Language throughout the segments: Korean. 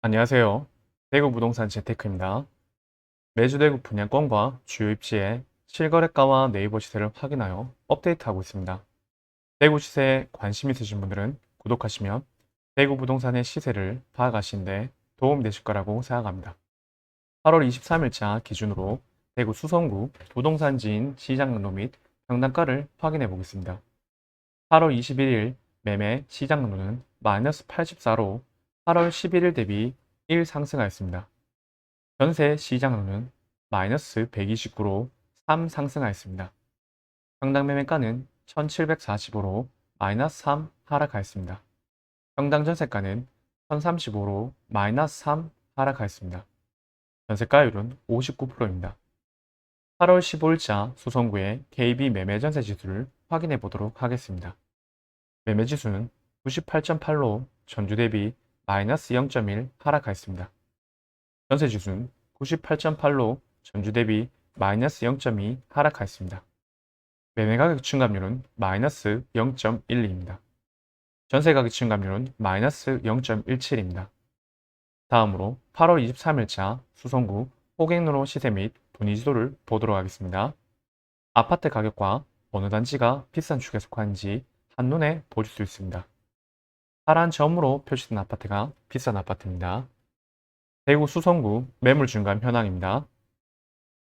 안녕하세요. 대구 부동산 재테크입니다. 매주 대구 분양권과 주요 입지의 실거래가와 네이버 시세를 확인하여 업데이트하고 있습니다. 대구 시세에 관심 있으신 분들은 구독하시면 대구 부동산의 시세를 파악하시는데 도움이 되실 거라고 생각합니다. 8월 23일자 기준으로 대구 수성구 부동산지인 시장등록 및 평당가를 확인해 보겠습니다. 8월 21일 매매 시장등록은 마이너스 84로 8월 11일 대비 1 상승하였습니다. 전세 시장으로는 마이너스 129로 3 상승하였습니다. 평당 매매가는 1745로 마이너스 3 하락하였습니다. 평당 전세가는 1035로 마이너스 3 하락하였습니다. 전세가율은 59%입니다. 8월 15일자 수성구의 KB 매매 전세 지수를 확인해 보도록 하겠습니다. 매매 지수는 98.8로 전주 대비 마이너스 0.1 하락하였습니다. 전세 지수는 98.8로 전주 대비 마이너스 0.2 하락하였습니다. 매매가격 증감률은 마이너스 0.12입니다. 전세가격 증감률은 마이너스 0.17입니다. 다음으로 8월 23일자 수성구 호갱로로 시세 및 분위지도를 보도록 하겠습니다. 아파트 가격과 어느 단지가 비싼 축에 속하는지 한눈에 보실 수 있습니다. 파란 점으로 표시된 아파트가 비싼 아파트입니다. 대구 수성구 매물 증감 현황입니다.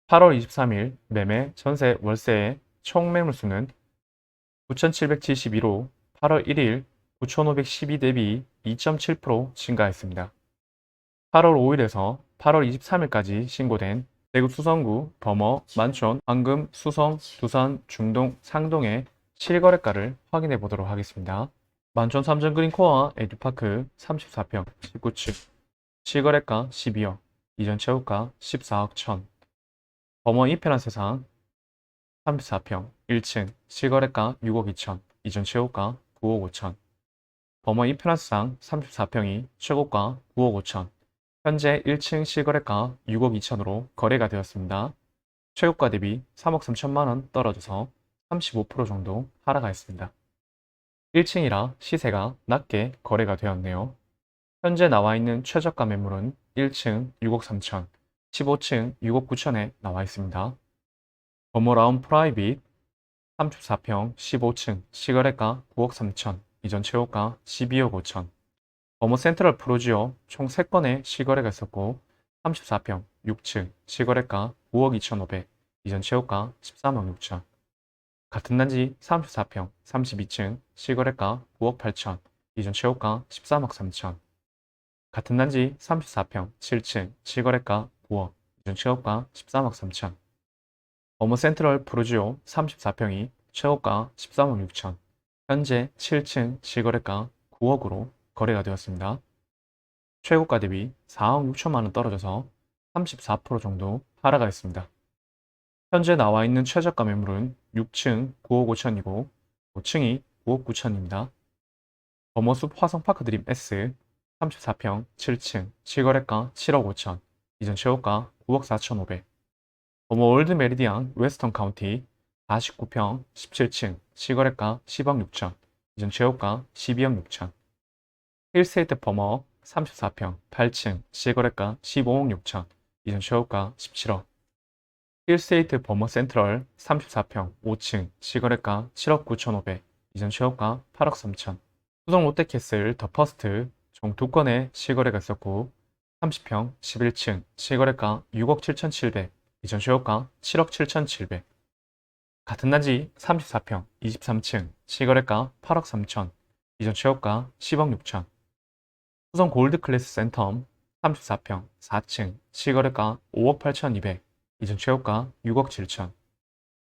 8월 23일 매매 전세 월세의 총 매물수는 9,772로 8월 1일 9,512 대비 2.7% 증가했습니다. 8월 5일에서 8월 23일까지 신고된 대구 수성구, 범어, 만촌, 황금, 수성, 두산, 중동, 상동의 실거래가를 확인해 보도록 하겠습니다. 만촌 3전 그린코어 에듀파크 34평 19층 실거래가 12억, 이전 최고가 14억 1천. 범어 이편한 세상 34평 1층 실거래가 6억 2천, 이전 최고가 9억 5천. 범어 이편한 세상 34평이 최고가 9억 5천. 현재 1층 실거래가 6억 2천으로 거래가 되었습니다. 최고가 대비 3억 3천만 원 떨어져서 35% 정도 하락하였습니다. 1층이라 시세가 낮게 거래가 되었네요. 현재 나와 있는 최저가 매물은 1층 6억 3천, 15층 6억 9천에 나와 있습니다. 범어라운 프라이빗 34평 15층 시거래가 9억 3천, 이전 최고가 12억 5천. 범어 센트럴 프로지오 총 3건의 시거래가 있었고 34평 6층 시거래가 9억 2천5백, 이전 최고가 13억 6천. 같은 단지 34평 32층 시거래가 9억 8천, 이전 최고가 13억 3천. 같은 단지 34평 7층 실거래가 9억, 이전 최고가 13억 3천. 어머 센트럴 프루지오 34평이 최고가 13억 6천, 현재 7층 실거래가 9억으로 거래가 되었습니다. 최고가 대비 4억 6천만 원 떨어져서 34% 정도 하락하였습니다. 현재 나와 있는 최저가 매물은 6층 9억 5천이고 5층이 9억 9천입니다. 범어숲 화성파크 드림 S 34평 7층 실거래가 7억 5천, 이전 최고가 9억 4천5백. 범어 올드 메리디안 웨스턴 카운티 49평 17층 실거래가 10억 6천, 이전 최고가 12억 6천. 힐스테이트 범어 34평 8층 실거래가 15억 6천, 이전 최고가 17억. 힐스테이트 범어 센트럴 34평 5층 실거래가 7억 9천5백, 이전 최고가 8억 3천. 수성 롯데캐슬 더 퍼스트 총 2건의 실거래가 있었고 30평 11층 실거래가 6억 7천7백, 이전 최고가 7억 7천7백. 같은 단지 34평 23층 실거래가 8억 3천, 이전 최고가 10억 6천. 수성 골드클래스 센텀 34평 4층 실거래가 5억 8천2백, 이전 최고가 6억 7천.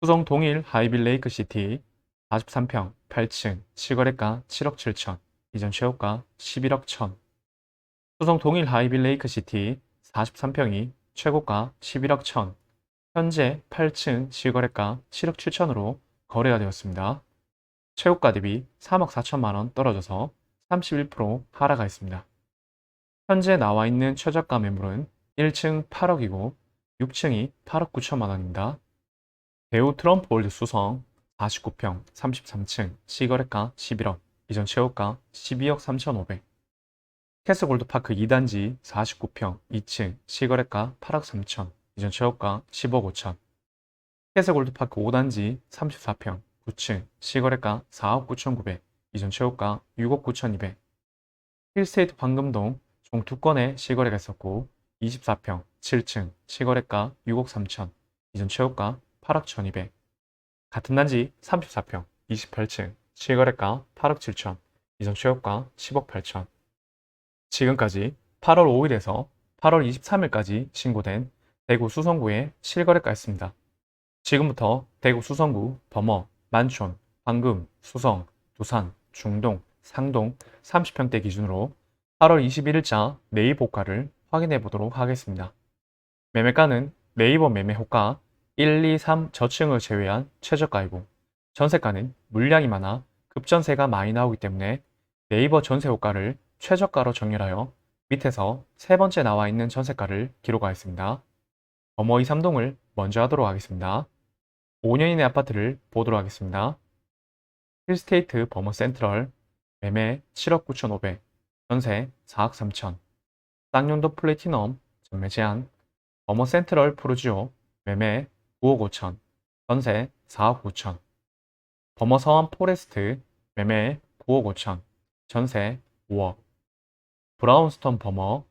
수성 동일 하이빌 레이크시티 43평 8층 실거래가 7억 7천, 이전 최고가 11억 1천. 수성 동일 하이빌 레이크시티 43평이 최고가 11억 1천, 현재 8층 실거래가 7억 7천으로 거래가 되었습니다. 최고가 대비 3억 4천만 원 떨어져서 31% 하락하였습니다. 현재 나와 있는 최저가 매물은 1층 8억이고 6층이 8억 9천만 원입니다. 배우 트럼프 월드 수성 49평 33층 시거래가 11억, 이전 최고가 12억 3천5백. 캐스골드파크 2단지 49평 2층 시거래가 8억 3천, 이전 최고가 10억 5천. 캐스골드파크 5단지 34평 9층 시거래가 4억 9천 9백, 이전 최고가 6억 9천 2백. 힐스테이트 황금동 총 2건의 시거래가 있었고 24평 7층 시거래가 6억 3천, 이전 최고가 8억 1,200. 같은 단지 34평 28층 시거래가 8억 7천, 이전 최고가 10억 8천. 지금까지 8월 5일에서 8월 23일까지 신고된 대구 수성구의 실거래가였습니다. 지금부터 대구 수성구, 범어, 만촌, 황금, 수성, 두산, 중동, 상동 30평대 기준으로 8월 21일자 네이버 호가를 확인해 보도록 하겠습니다. 매매가는 네이버 매매 호가 1, 2, 3 저층을 제외한 최저가이고, 전세가는 물량이 많아 급전세가 많이 나오기 때문에 네이버 전세 호가를 최저가로 정렬하여 밑에서 세 번째 나와 있는 전세가를 기록하였습니다. 범어 2, 3동을 먼저 하도록 하겠습니다. 5년 이내 아파트를 보도록 하겠습니다. 힐스테이트 범어 센트럴 매매 7억 9천5백, 전세 4억 3천. 쌍용도 플래티넘 전매 제한. 범어 센트럴 프루지오 매매 9억 5천, 전세 4억 9천. 범어 서원 포레스트 매매 9억 5천, 전세 5억. 브라운스톤 범어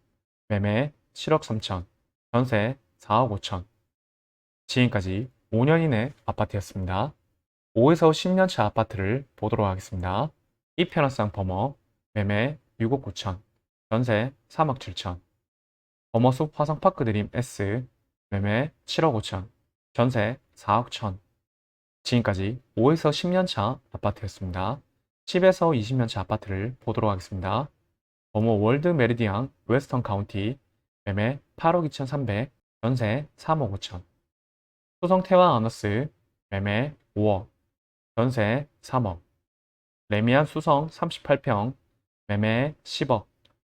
매매 7억 3천, 전세 4억 5천. 지금까지 5년 이내 아파트였습니다. 5에서 10년차 아파트를 보도록 하겠습니다. 이편한쌍 범어 매매 6억 9천, 전세 3억 7천. 범어숲 화성파크 드림 S 매매 7억 5천, 전세 4억 1천. 지금까지 5에서 10년차 아파트였습니다. 10에서 20년차 아파트를 보도록 하겠습니다. 범어 월드 메리디안 웨스턴 카운티 매매 8억 2천3백, 전세 3억 5천. 수성태화 아너스 매매 5억, 전세 3억. 레미안 수성 38평 매매 10억,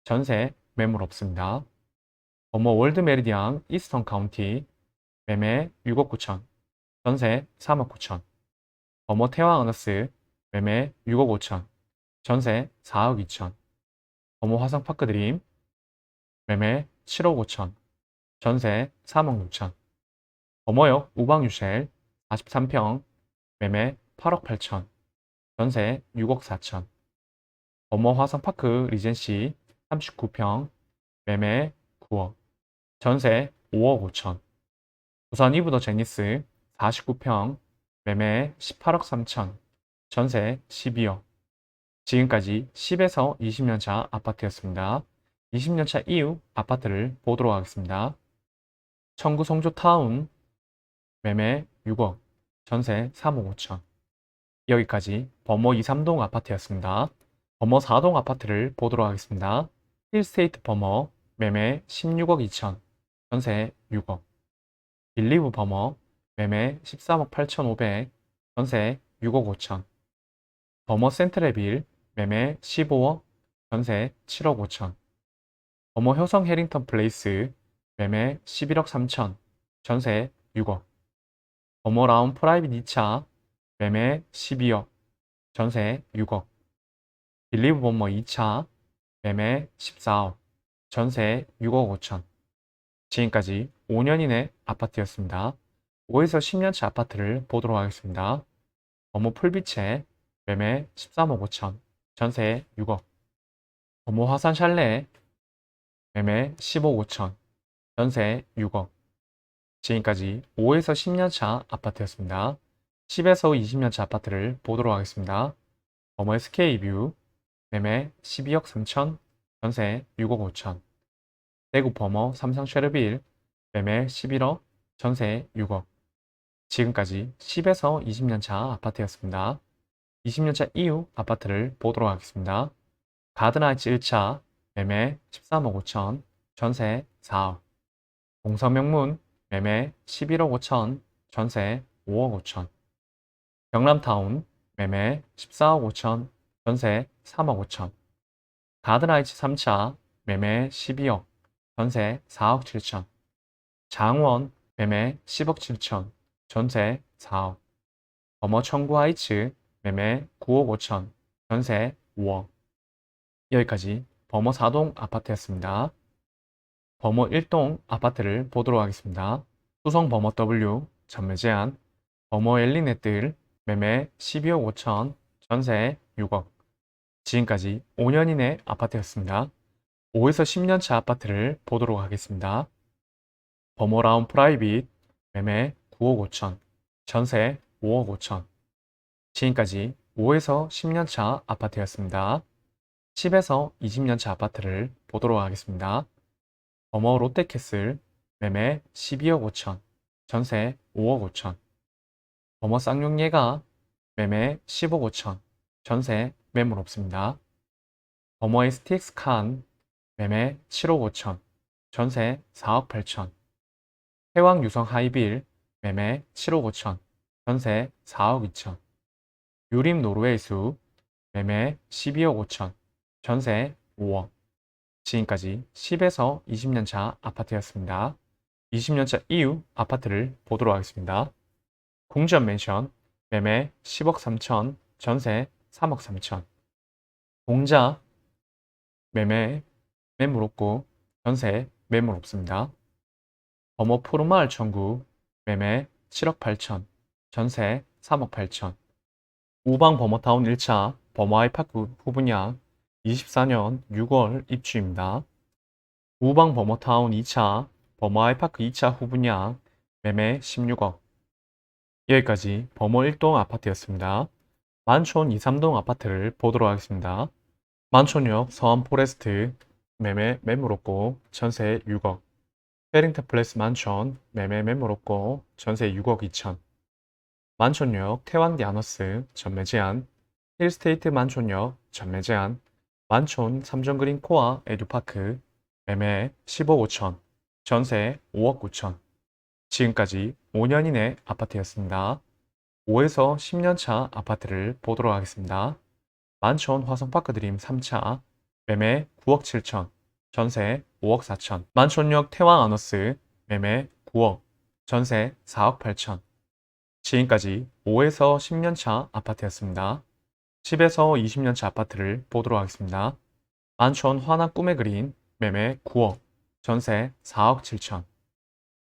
전세 매물 없습니다. 범어 월드 메리디안 이스턴 카운티 매매 6억 9천, 전세 3억 9천. 범어 태화 아너스 매매 6억 5천, 전세 4억 2천. 범어 화성파크 드림 매매 7억 5천, 전세 3억 6천. 범어역 우방유쉘 43평 매매 8억 8천, 전세 6억 4천. 범어 화성파크 리젠시 39평 매매 9억, 전세 5억 5천. 부산 이브더 제니스 49평 매매 18억 3천, 전세 12억. 지금까지 10에서 20년차 아파트였습니다. 20년차 이후 아파트를 보도록 하겠습니다. 청구 송조타운 매매 6억, 전세 3억 5천. 여기까지 범어 2, 3동 아파트였습니다. 범어 4동 아파트를 보도록 하겠습니다. 힐스테이트 범어 매매 16억 2천, 전세 6억. 빌리브 범어 매매 13억 8천5백, 전세 6억 5천. 범어 센트레빌 매매 15억, 전세 7억 5천. 범어 효성 해링턴 플레이스 매매 11억 3천, 전세 6억. 범어 라운 프라이빗 2차 매매 12억, 전세 6억. 빌리브 범어 2차 매매 14억, 전세 6억 5천. 지금까지 5년 이내 아파트였습니다. 5에서 10년차 아파트를 보도록 하겠습니다. 범어 풀빛에 매매 13억 5천, 전세 6억. 범어 화산 샬레 매매 15억 5천, 전세 6억. 지금까지 5에서 10년차 아파트였습니다. 10에서 20년차 아파트를 보도록 하겠습니다. 범어 SK뷰 매매 12억 3천, 전세 6억 5천. 대구 범어 삼성 쉐르빌 매매 11억, 전세 6억. 지금까지 10에서 20년차 아파트였습니다. 20년차 이후 아파트를 보도록 하겠습니다. 가든하이츠 1차 매매 13억 5천, 전세 4억. 동서명문 매매 11억 5천, 전세 5억 5천. 경남타운 매매 14억 5천, 전세 3억 5천. 가든하이츠 3차 매매 12억, 전세 4억 7천. 장원 매매 10억 7천, 전세 4억. 범어 청구하이츠 매매 9억 5천, 전세 5억. 여기까지 범어 4동 아파트였습니다. 범어 1동 아파트를 보도록 하겠습니다. 수성 범어 W 전매 제한, 범어 엘리네뜰 매매 12억 5천, 전세 6억. 지금까지 5년 이내 아파트였습니다. 5에서 10년차 아파트를 보도록 하겠습니다. 범어 라운 프라이빗 매매 9억 5천, 전세 5억 5천. 지금까지 5에서 10년차 아파트였습니다. 10에서 20년차 아파트를 보도록 하겠습니다. 범어 롯데캐슬 매매 12억 5천, 전세 5억 5천. 범어 쌍용예가 매매 10억 5천, 전세 매물 없습니다. 범어 STX 칸 매매 7억 5천, 전세 4억 8천. 해왕 유성 하이빌 매매 7억 5천, 전세 4억 2천. 유림 노르웨이수 매매 12억 5천, 전세 5억. 지금까지 10에서 20년차 아파트였습니다. 20년차 이후 아파트를 보도록 하겠습니다. 공지원 맨션 매매 10억 3천, 전세 3억 3천. 공자 매매 매물 없고 전세 매물 없습니다. 범어 푸르마을 청구 매매 7억 8천, 전세 3억 8천. 우방 범어타운 1차 범어 아이파크 후분양 24년 6월 입주입니다. 우방 범어타운 2차 범어 아이파크 2차 후분양 매매 16억. 여기까지 범어 1동 아파트였습니다. 만촌 2, 3동 아파트를 보도록 하겠습니다. 만촌역 서안 포레스트 매매 매물 없고 전세 6억. 페링턴 플레이스 만촌 매매 매물 없고 전세 6억 2천. 만촌역 태왕디 아너스 전매 제한. 힐스테이트 만촌역 전매 제한. 만촌 3전 그린 코아 에듀파크 매매 15억 5천, 전세 5억 9천. 지금까지 5년 이내 아파트였습니다. 5에서 10년차 아파트를 보도록 하겠습니다. 만촌 화성파크 드림 3차 매매 9억 7천, 전세 5억 4천. 만촌역 태왕 아너스 매매 9억, 전세 4억 8천. 지금까지 5에서 10년차 아파트였습니다. 10에서 20년차 아파트를 보도록 하겠습니다. 만촌 화남 꿈의 그린 매매 9억, 전세 4억 7천.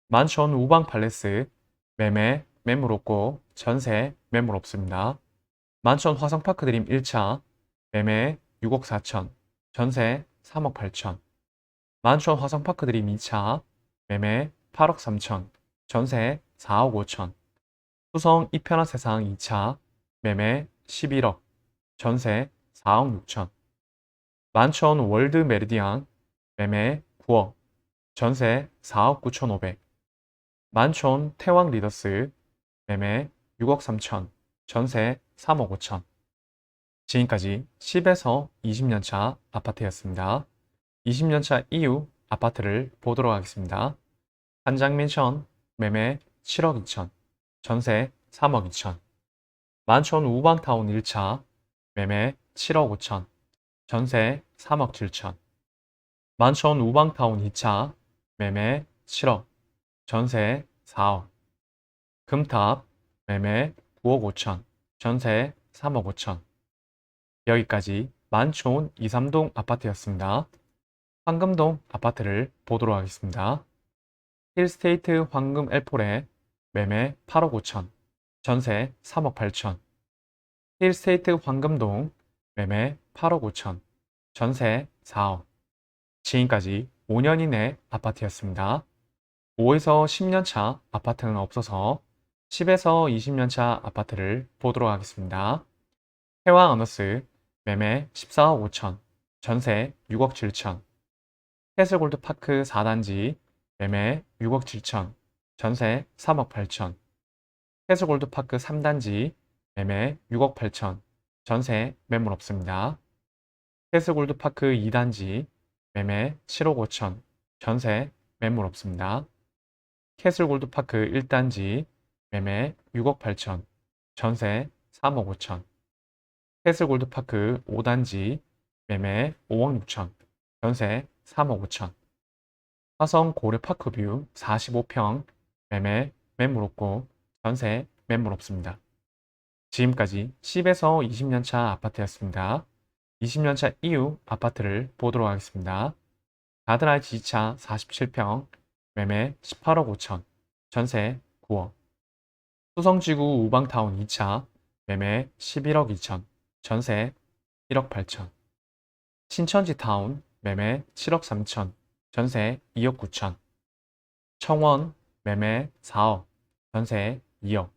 만촌 우방 팔레스 매매 매물 없고 전세 매물 없습니다. 만촌 화성파크 드림 1차 매매 6억 4천, 전세 3억 8천. 만촌 화성파크 드림 2차 매매 8억 3천, 전세 4억 5천. 수성 이편한 세상 2차 매매 11억, 전세 4억 6천. 만촌 월드 메리디안 매매 9억, 전세 4억 9천5백. 만촌 태왕 리더스 매매 6억 3천, 전세 3억 5천. 지금까지 10에서 20년차 아파트였습니다. 20년차 이후 아파트를 보도록 하겠습니다. 한장맨션 매매 7억 2천, 전세 3억 2천. 만촌 우방타운 1차 매매 7억 5천, 전세 3억 7천. 만촌 우방타운 2차 매매 7억, 전세 4억. 금탑 매매 9억 5천, 전세 3억 5천. 여기까지 만촌 2, 3동 아파트였습니다. 황금동 아파트를 보도록 하겠습니다. 힐스테이트 황금 엘폴에 매매 8억 5천, 전세 3억 8천. 힐스테이트 황금동 매매 8억 5천, 전세 4억. 지금까지 5년 이내 아파트였습니다. 5에서 10년차 아파트는 없어서 10에서 20년차 아파트를 보도록 하겠습니다. 해왕 어너스 매매 14억 5천, 전세 6억 7천. 캐슬골드파크 4단지 매매 6억 7천, 전세 3억 8천. 캐슬골드파크 3단지 매매 6억 8천, 전세 매물 없습니다. 캐슬골드파크 2단지 매매 7억 5천, 전세 매물 없습니다. 캐슬골드파크 1단지 매매 6억 8천, 전세 3억 5천. 캐슬골드파크 5단지 매매 5억 6천, 전세 3억 5천. 화성 고려파크뷰 45평 매매 매물 없고 전세 매물 없습니다. 지금까지 10에서 20년차 아파트였습니다. 20년차 이후 아파트를 보도록 하겠습니다. 가든라이츠 2차 47평, 매매 18억 5천, 전세 9억. 수성지구 우방타운 2차, 매매 11억 2천, 전세 1억 8천. 신천지타운, 매매 7억 3천, 전세 2억 9천. 청원, 매매 4억, 전세 2억.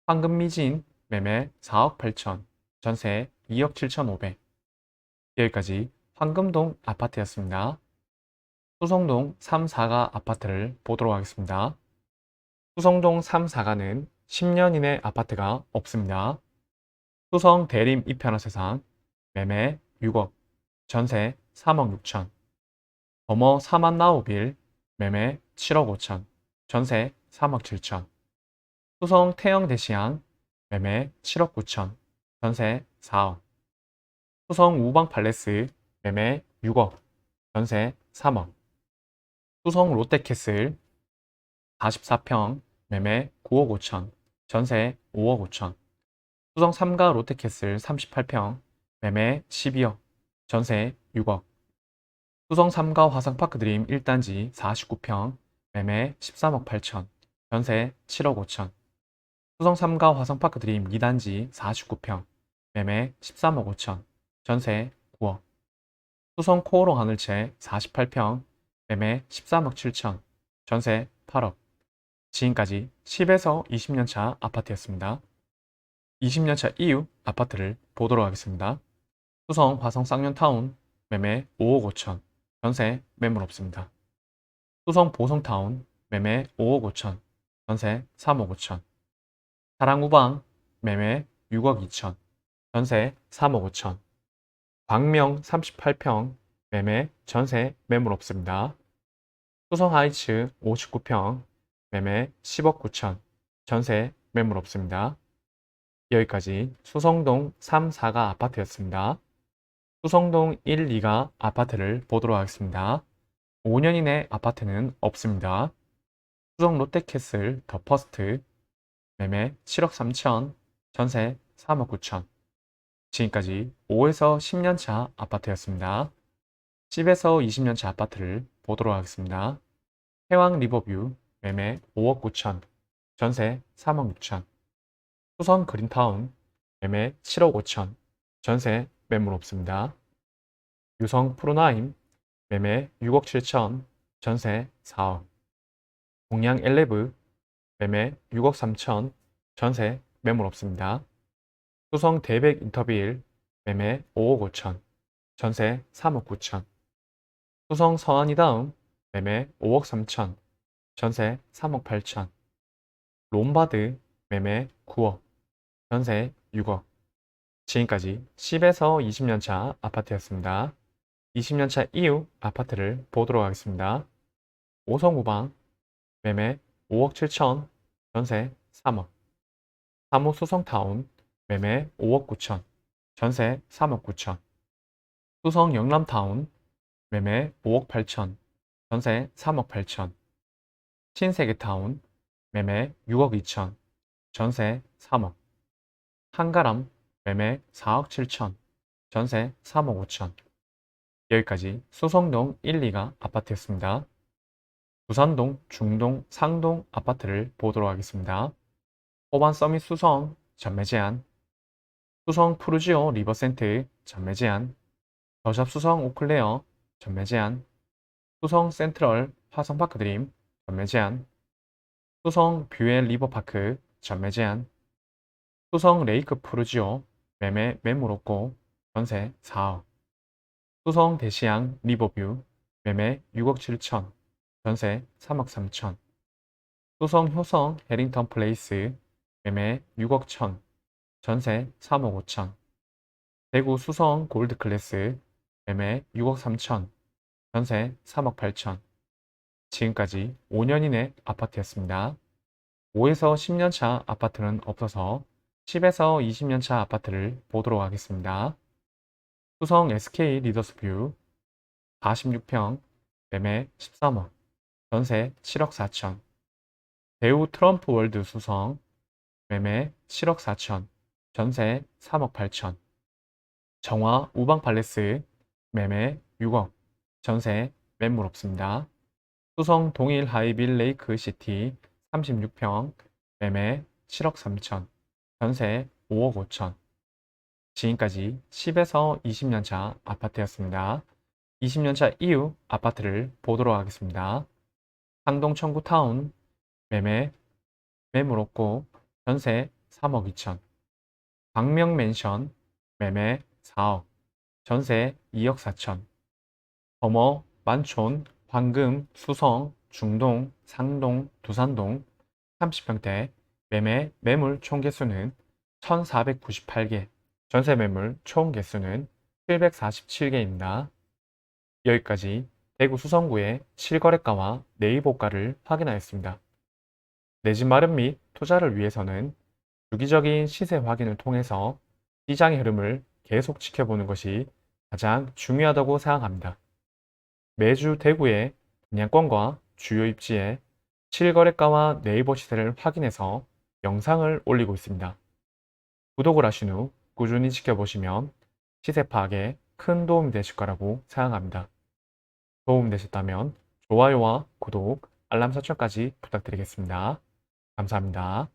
황금미진, 매매 4억 8천, 전세 2억 7천5백. 여기까지 황금동 아파트였습니다. 수성동 3, 4가 아파트를 보도록 하겠습니다. 수성동 3, 4가는 10년 이내 아파트가 없습니다. 수성 대림 이편화 세상, 매매 6억, 전세 3억 6천. 범어 사만나우빌, 매매 7억 5천, 전세 3억 7천. 수성 태영 대시양, 매매 7억 9천, 전세 4억. 수성 우방 팔레스, 매매 6억, 전세 3억. 수성 롯데캐슬 44평, 매매 9억 5천, 전세 5억 5천. 수성 3가 롯데캐슬 38평, 매매 12억, 전세 6억. 수성 3가 화성파크 드림 1단지 49평, 매매 13억 8천, 전세 7억 5천. 수성 3가 화성파크 드림 2단지 49평, 매매 13억 5천, 전세 9억. 수성 코오롱 하늘채 48평, 매매 13억 7천, 전세 8억. 지금까지 10에서 20년차 아파트였습니다. 20년차 이후 아파트를 보도록 하겠습니다. 수성 화성 쌍년타운, 매매 5억 5천, 전세 매물 없습니다. 수성 보성타운, 매매 5억 5천, 전세 3억 5천. 사랑우방, 매매 6억 2천, 전세 3억 5천. 광명 38평, 매매 전세 매물 없습니다. 수성 하이츠 59평, 매매 10억 9천, 전세 매물 없습니다. 여기까지 수성동 3, 4가 아파트였습니다. 수성동 1, 2가 아파트를 보도록 하겠습니다. 5년 이내 아파트는 없습니다. 수성 롯데캐슬 더 퍼스트, 매매 7억 3천, 전세 3억 9천. 지금까지 5에서 10년차 아파트였습니다. 10에서 20년차 아파트를 보도록 하겠습니다. 해왕 리버뷰, 매매 5억 9천, 전세 3억 6천. 수성 그린타운, 매매 7억 5천, 전세 매물 없습니다. 유성 프로나임, 매매 6억 7천, 전세 4억. 동양 엘레브, 매매 6억 3천, 전세 매물 없습니다. 수성 대백 인터빌, 매매 5억 5천, 전세 3억 9천. 수성 서안이다음, 매매 5억 3천, 전세 3억 8천. 롬바드, 매매 9억, 전세 6억. 지금까지 10에서 20년차 아파트였습니다. 20년차 이후 아파트를 보도록 하겠습니다. 오성우방, 매매 5억 7천, 전세 3억. 사무 수성타운, 매매 5억 9천, 전세 3억 9천. 수성 영남타운, 매매 5억 8천, 전세 3억 8천. 신세계타운, 매매 6억 2천, 전세 3억. 한가람, 매매 4억 7천, 전세 3억 5천. 여기까지 수성동 1, 2가 아파트였습니다. 부산동, 중동, 상동 아파트를 보도록 하겠습니다. 호반 서밋 수성, 전매 제한. 수성 푸르지오 리버센트, 전매 제한. 더샵 수성 오클레어, 전매 제한. 수성 센트럴 화성파크 드림, 전매 제한. 수성 뷰엘 리버파크, 전매 제한. 수성 레이크 푸르지오, 매매 매물 없고, 전세 4억. 수성 대시양 리버뷰, 매매 6억 7천, 전세 3억 3천. 수성 효성 해링턴 플레이스, 매매 6억 천, 전세 3억 5천. 대구 수성 골드클래스, 매매 6억 3천, 전세 3억 8천. 지금까지 5년 이내 아파트였습니다. 5에서 10년차 아파트는 없어서 10에서 20년차 아파트를 보도록 하겠습니다. 수성 SK 리더스뷰 46평, 매매 13억, 전세 7억 4천. 대우 트럼프 월드 수성, 매매 7억 4천, 전세 3억 8천. 정화 우방팔레스 매매 6억, 전세 매물 없습니다. 수성 동일 하이빌 레이크 시티 36평 매매 7억 3천, 전세 5억 5천. 지금까지 10에서 20년 차 아파트였습니다. 20년 차 이후 아파트를 보도록 하겠습니다. 상동 청구타운 매매 매물 없고 전세 3억 2천. 광명맨션 매매 4억, 전세 2억 4천. 범어 만촌, 황금, 수성, 중동, 상동, 두산동 30평대 매매 매물 총 개수는 1498개, 전세 매물 총 개수는 747개입니다. 여기까지 대구 수성구의 실거래가와 내입고가를 확인하였습니다. 내 집 마련 및 투자를 위해서는 주기적인 시세 확인을 통해서 시장의 흐름을 계속 지켜보는 것이 가장 중요하다고 생각합니다. 매주 대구의 분양권과 주요 입지의 실거래가와 네이버 시세를 확인해서 영상을 올리고 있습니다. 구독을 하신 후 꾸준히 지켜보시면 시세 파악에 큰 도움이 되실 거라고 생각합니다. 도움되셨다면 좋아요와 구독, 알람 설정까지 부탁드리겠습니다. 감사합니다.